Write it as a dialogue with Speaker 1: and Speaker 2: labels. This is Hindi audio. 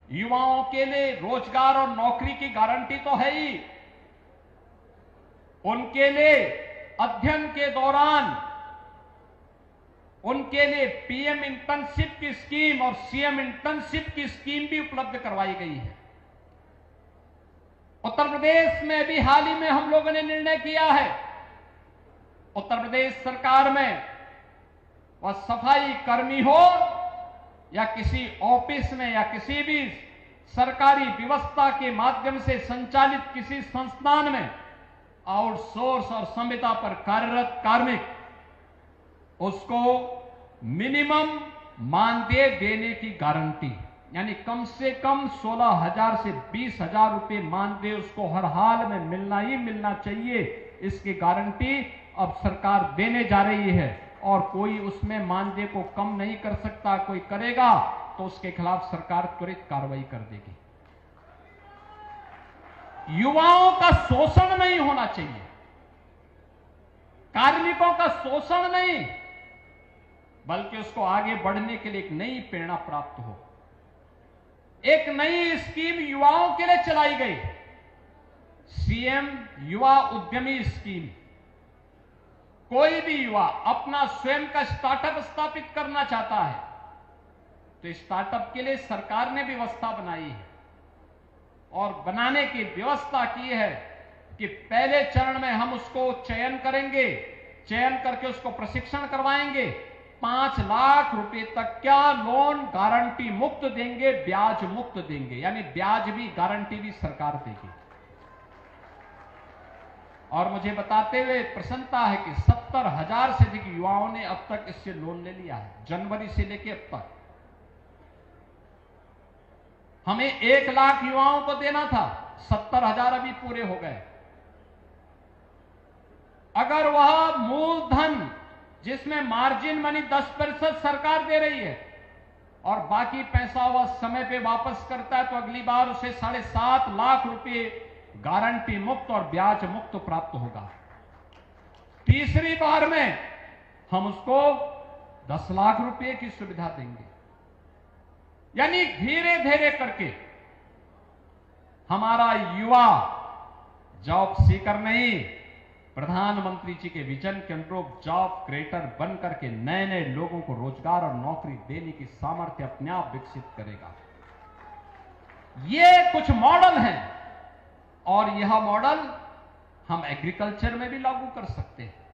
Speaker 1: युवाओं के लिए रोजगार और नौकरी की गारंटी तो है ही, उनके लिए अध्ययन के दौरान उनके लिए पीएम इंटर्नशिप की स्कीम और सीएम इंटर्नशिप की स्कीम भी उपलब्ध करवाई गई है। उत्तर प्रदेश में भी हाल ही में हम लोगों ने निर्णय किया है, उत्तर प्रदेश सरकार में वह सफाई कर्मी हो या किसी ऑफिस में या किसी भी सरकारी व्यवस्था के माध्यम से संचालित किसी संस्थान में आउटसोर्स और संविदा पर कार्यरत कार्मिक, उसको मिनिमम मानदेय देने की गारंटी, यानी कम से कम 16,000 से 20,000 रुपए मानदेय उसको हर हाल में मिलना ही मिलना चाहिए। इसकी गारंटी अब सरकार देने जा रही है और कोई उसमें मानदेय को कम नहीं कर सकता। कोई करेगा तो उसके खिलाफ सरकार त्वरित कार्रवाई कर देगी। युवाओं का शोषण नहीं होना चाहिए, कार्मिकों का शोषण नहीं, बल्कि उसको आगे बढ़ने के लिए एक नई प्रेरणा प्राप्त हो। एक नई स्कीम युवाओं के लिए चलाई गई, सीएम युवा उद्यमी स्कीम। कोई भी युवा अपना स्वयं का स्टार्टअप स्थापित करना चाहता है तो स्टार्टअप के लिए सरकार ने व्यवस्था बनाई है और बनाने की व्यवस्था की है कि पहले चरण में हम उसको चयन करेंगे, चयन करके उसको प्रशिक्षण करवाएंगे, 5 लाख रुपए तक क्या लोन गारंटी मुक्त देंगे, ब्याज मुक्त देंगे, यानी ब्याज भी गारंटी भी सरकार देगी। और मुझे बताते हुए प्रसन्नता है कि 70,000 से अधिक युवाओं ने अब तक इससे लोन ले लिया है, जनवरी से लेकर अब तक। हमें 1 लाख युवाओं को देना था, 70,000 अभी पूरे हो गए। अगर वह मूलधन जिसमें मार्जिन मनी 10% सरकार दे रही है और बाकी पैसा वह समय पे वापस करता है तो अगली बार उसे 7.5 लाख रुपए गारंटी मुक्त और ब्याज मुक्त प्राप्त होगा। तीसरी बार में हम उसको 10 लाख रुपए की सुविधा देंगे। यानी धीरे धीरे करके हमारा युवा जॉब सीकर नहीं, प्रधानमंत्री जी के विजन के अनुरूप जॉब क्रिएटर बन करके नए नए लोगों को रोजगार और नौकरी देने की सामर्थ्य अपने आप विकसित करेगा। ये कुछ मॉडल हैं और यह मॉडल हम एग्रीकल्चर में भी लागू कर सकते हैं।